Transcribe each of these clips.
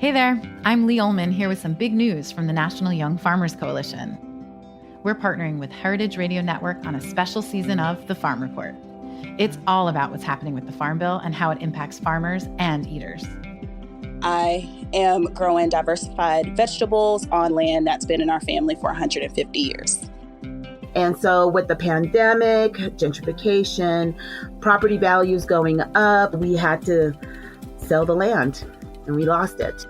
Hey there, I'm Lee Ullman here with some big news from the National Young Farmers Coalition. We're partnering with Heritage Radio Network on a special season of The Farm Report. It's all about what's happening with the Farm Bill and how it impacts farmers and eaters. I am growing diversified vegetables on land that's been in our family for 150 years. And so with the pandemic, gentrification, property values going up, we had to sell the land and we lost it.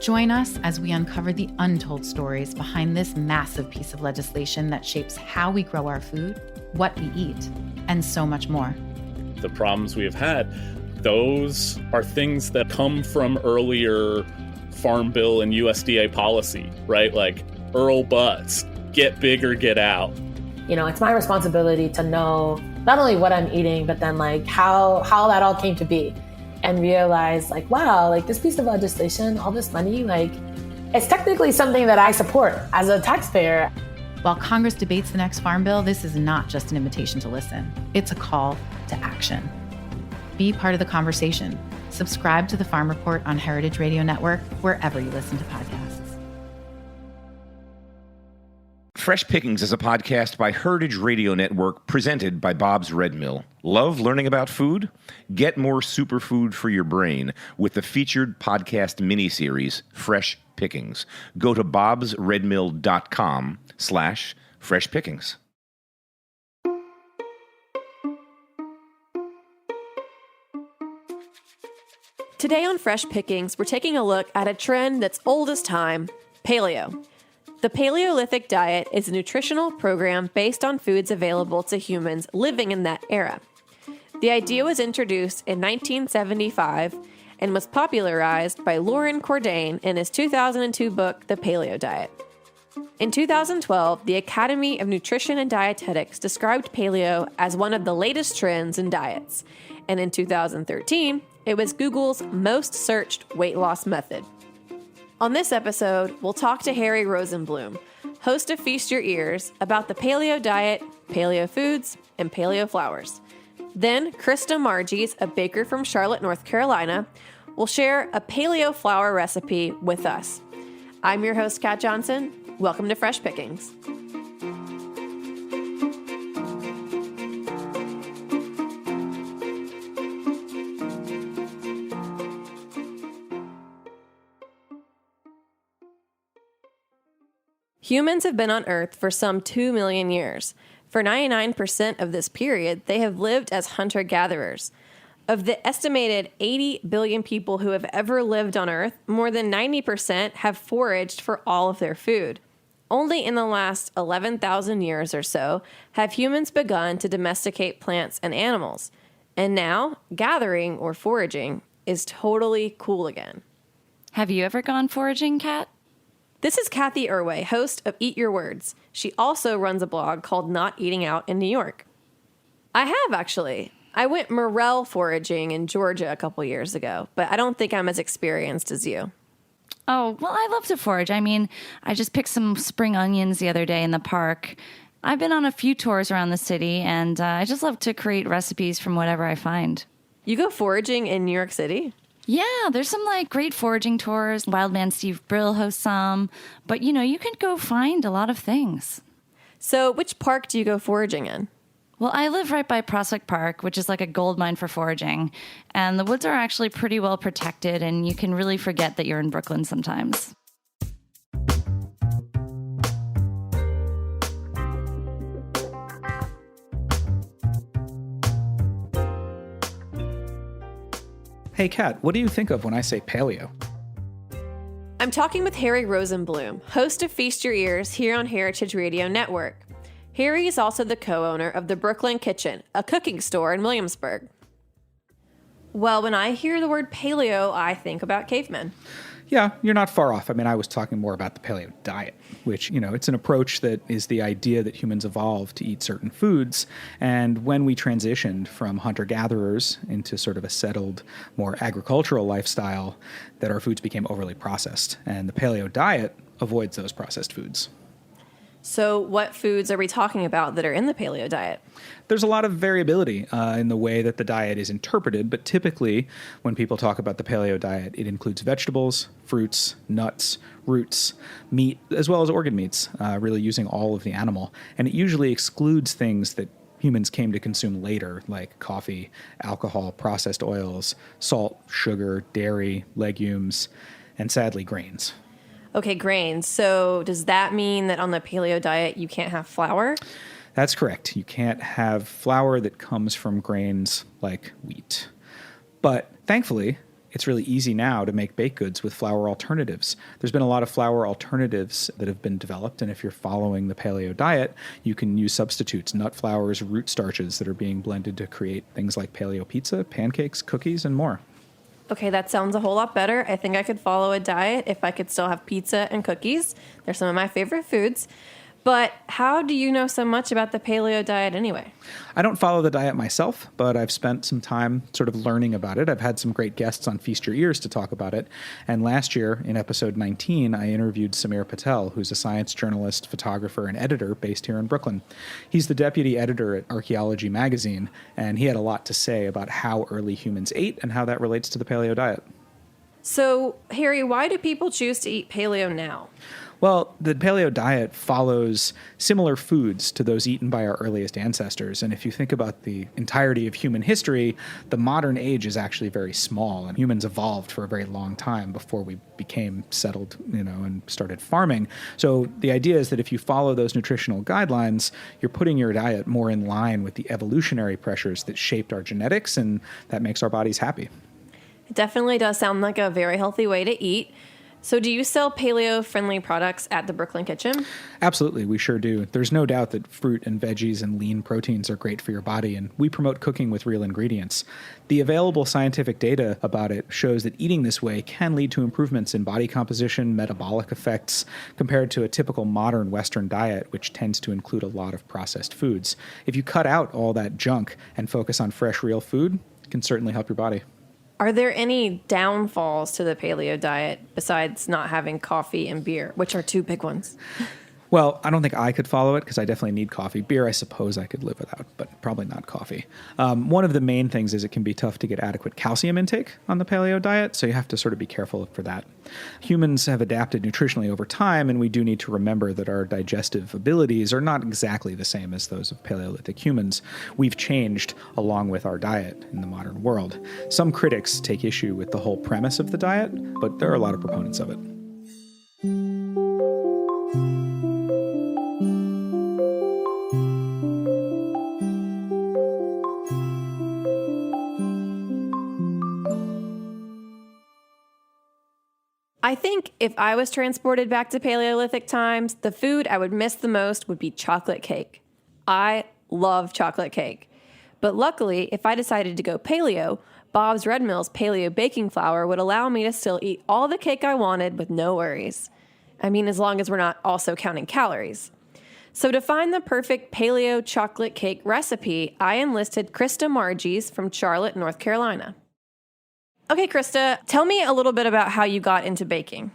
Join us as we uncover the untold stories behind this massive piece of legislation that shapes how we grow our food, what we eat, and so much more. The problems we have had, those are things that come from earlier Farm Bill and USDA policy, right? Like Earl Butz, get big or get out. You know, it's my responsibility to know not only what I'm eating, but then like how that all came to be. And realize like, wow, like this piece of legislation, all this money, like it's technically something that I support as a taxpayer. While Congress debates the next Farm Bill, this is not just an invitation to listen. It's a call to action. Be part of the conversation. Subscribe to the Farm Report on Heritage Radio Network, wherever you listen to podcasts. Fresh Pickings is a podcast by Heritage Radio Network presented by Bob's Red Mill. Love learning about food? Get more superfood for your brain with the featured podcast miniseries, Fresh Pickings. Go to bobsredmill.com/freshpickings. Today on Fresh Pickings, we're taking a look at a trend that's old as time, paleo. The Paleolithic diet is a nutritional program based on foods available to humans living in that era. The idea was introduced in 1975 and was popularized by Loren Cordain in his 2002 book, The Paleo Diet. In 2012, the Academy of Nutrition and Dietetics described paleo as one of the latest trends in diets, and in 2013, it was Google's most searched weight loss method. On this episode, we'll talk to Harry Rosenblum, host of Feast Your Ears, about the paleo diet, paleo foods, and paleo flowers. Then, Krista Margies, a baker from Charlotte, North Carolina, will share a paleo flour recipe with us. I'm your host, Kat Johnson. Welcome to Fresh Pickings. Humans have been on Earth for some 2 million years. For 99% of this period, they have lived as hunter-gatherers. Of the estimated 80 billion people who have ever lived on Earth, more than 90% have foraged for all of their food. Only in the last 11,000 years or so have humans begun to domesticate plants and animals. And now, gathering or foraging is totally cool again. Have you ever gone foraging, Kat? This is Cathy Erway, host of Eat Your Words. She also runs a blog called Not Eating Out in New York. I have, actually. I went morel foraging in Georgia a couple years ago, but I don't think I'm as experienced as you. Oh, well, I love to forage. I mean, I just picked some spring onions the other day in the park. I've been on a few tours around the city, and I just love to create recipes from whatever I find. You go foraging in New York City? Yeah, there's some great foraging tours. Wildman Steve Brill hosts some. But, you can go find a lot of things. So which park do you go foraging in? Well, I live right by Prospect Park, which is like a gold mine for foraging. And the woods are actually pretty well protected, and you can really forget that you're in Brooklyn sometimes. Hey, Kat, what do you think of when I say paleo? I'm talking with Harry Rosenblum, host of Feast Your Ears here on Heritage Radio Network. Harry is also the co-owner of the Brooklyn Kitchen, a cooking store in Williamsburg. Well, when I hear the word paleo, I think about cavemen. Yeah, you're not far off. I mean, I was talking more about the paleo diet, which, it's an approach that is the idea that humans evolved to eat certain foods. And when we transitioned from hunter-gatherers into sort of a settled, more agricultural lifestyle, that our foods became overly processed. And the paleo diet avoids those processed foods. So what foods are we talking about that are in the paleo diet? There's a lot of variability in the way that the diet is interpreted, but typically when people talk about the paleo diet, it includes vegetables, fruits, nuts, roots, meat, as well as organ meats, really using all of the animal. And it usually excludes things that humans came to consume later, like coffee, alcohol, processed oils, salt, sugar, dairy, legumes, and sadly, grains. Okay, grains. So does that mean that on the paleo diet you can't have flour? That's correct. You can't have flour that comes from grains like wheat. But thankfully, it's really easy now to make baked goods with flour alternatives. There's been a lot of flour alternatives that have been developed, and if you're following the paleo diet, you can use substitutes, nut flours, root starches that are being blended to create things like paleo pizza, pancakes, cookies, and more. Okay, that sounds a whole lot better. I think I could follow a diet if I could still have pizza and cookies. They're some of my favorite foods. But how do you know so much about the paleo diet anyway? I don't follow the diet myself, but I've spent some time sort of learning about it. I've had some great guests on Feast Your Ears to talk about it. And last year, in episode 19, I interviewed Samir Patel, who's a science journalist, photographer, and editor based here in Brooklyn. He's the deputy editor at Archaeology magazine, and he had a lot to say about how early humans ate and how that relates to the paleo diet. So, Harry, why do people choose to eat paleo now? Well, the paleo diet follows similar foods to those eaten by our earliest ancestors. And if you think about the entirety of human history, the modern age is actually very small. And humans evolved for a very long time before we became settled, and started farming. So the idea is that if you follow those nutritional guidelines, you're putting your diet more in line with the evolutionary pressures that shaped our genetics, and that makes our bodies happy. It definitely does sound like a very healthy way to eat. So do you sell paleo-friendly products at the Brooklyn Kitchen? Absolutely, we sure do. There's no doubt that fruit and veggies and lean proteins are great for your body, and we promote cooking with real ingredients. The available scientific data about it shows that eating this way can lead to improvements in body composition, metabolic effects, compared to a typical modern Western diet, which tends to include a lot of processed foods. If you cut out all that junk and focus on fresh, real food, it can certainly help your body. Are there any downfalls to the paleo diet besides not having coffee and beer, which are two big ones? Well, I don't think I could follow it because I definitely need coffee. Beer, I suppose I could live without, but probably not coffee. One of the main things is it can be tough to get adequate calcium intake on the paleo diet, so you have to sort of be careful for that. Humans have adapted nutritionally over time, and we do need to remember that our digestive abilities are not exactly the same as those of Paleolithic humans. We've changed along with our diet in the modern world. Some critics take issue with the whole premise of the diet, but there are a lot of proponents of it. I think if I was transported back to Paleolithic times, the food I would miss the most would be chocolate cake. I love chocolate cake. But luckily, if I decided to go paleo, Bob's Red Mill's paleo baking flour would allow me to still eat all the cake I wanted with no worries. I mean, as long as we're not also counting calories. So to find the perfect paleo chocolate cake recipe, I enlisted Krista Margies from Charlotte, North Carolina. Okay, Krista, tell me a little bit about how you got into baking.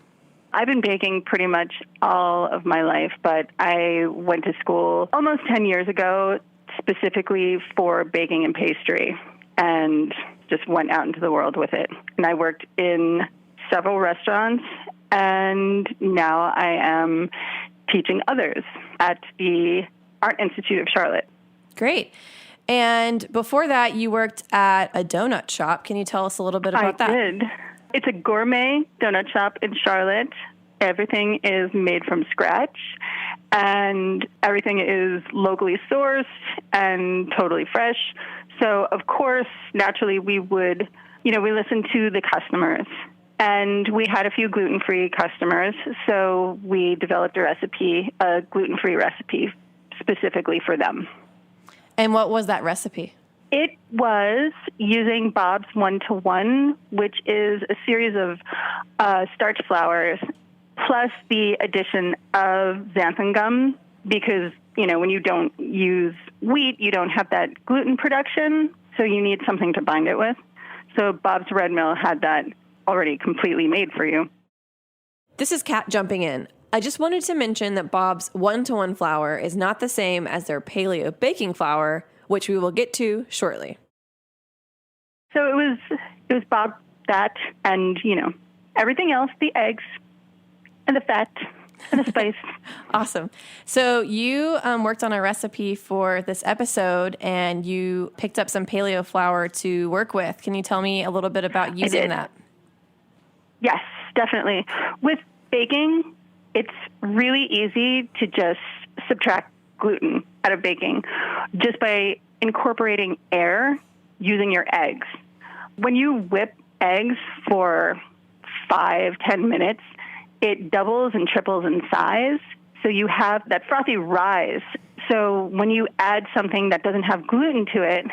I've been baking pretty much all of my life, but I went to school almost 10 years ago specifically for baking and pastry and just went out into the world with it. And I worked in several restaurants, and now I am teaching others at the Art Institute of Charlotte. Great. And before that, you worked at a donut shop. Can you tell us a little bit about that? I did. It's a gourmet donut shop in Charlotte. Everything is made from scratch, and everything is locally sourced and totally fresh. So, of course, naturally, we would, we listened to the customers. And we had a few gluten-free customers, so we developed a gluten-free recipe specifically for them. And what was that recipe? It was using Bob's 1-to-1, which is a series of starch flours, plus the addition of xanthan gum, because, when you don't use wheat, you don't have that gluten production, so you need something to bind it with. So Bob's Red Mill had that already completely made for you. This is Kat jumping in. I just wanted to mention that Bob's 1-to-1 flour is not the same as their paleo baking flour, which we will get to shortly. So it was Bob, that, and, everything else, the eggs and the fat and the spice. Awesome. So you worked on a recipe for this episode, and you picked up some paleo flour to work with. Can you tell me a little bit about using that? Yes, definitely. With baking, it's really easy to just subtract gluten out of baking just by incorporating air using your eggs. When you whip eggs for 5-10 minutes, it doubles and triples in size. So you have that frothy rise. So when you add something that doesn't have gluten to it,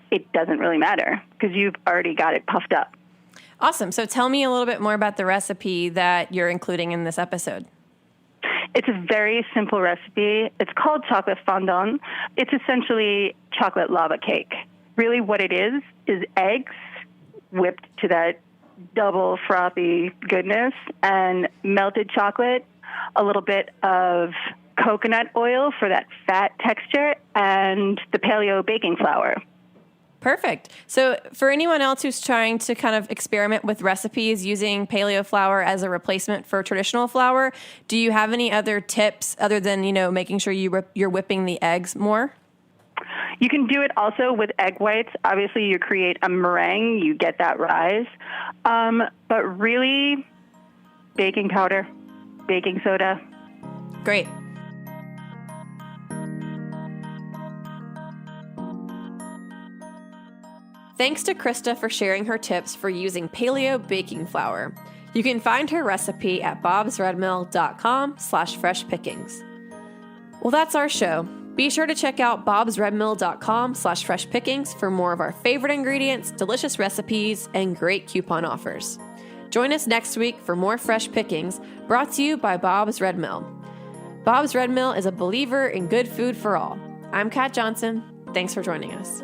it doesn't really matter because you've already got it puffed up. Awesome. So tell me a little bit more about the recipe that you're including in this episode. It's a very simple recipe. It's called chocolate fondant. It's essentially chocolate lava cake. Really what it is eggs whipped to that double frothy goodness and melted chocolate, a little bit of coconut oil for that fat texture, and the paleo baking flour. Perfect. So for anyone else who's trying to kind of experiment with recipes using paleo flour as a replacement for traditional flour, do you have any other tips other than, making sure you're whipping the eggs more? You can do it also with egg whites. Obviously, you create a meringue, you get that rise. But really, baking powder, baking soda. Great. Thanks to Krista for sharing her tips for using paleo baking flour. You can find her recipe at bobsredmill.com/freshpickings. Well, that's our show. Be sure to check out bobsredmill.com/freshpickings for more of our favorite ingredients, delicious recipes, and great coupon offers. Join us next week for more Fresh Pickings, brought to you by Bob's Red Mill. Bob's Red Mill is a believer in good food for all. I'm Kat Johnson. Thanks for joining us.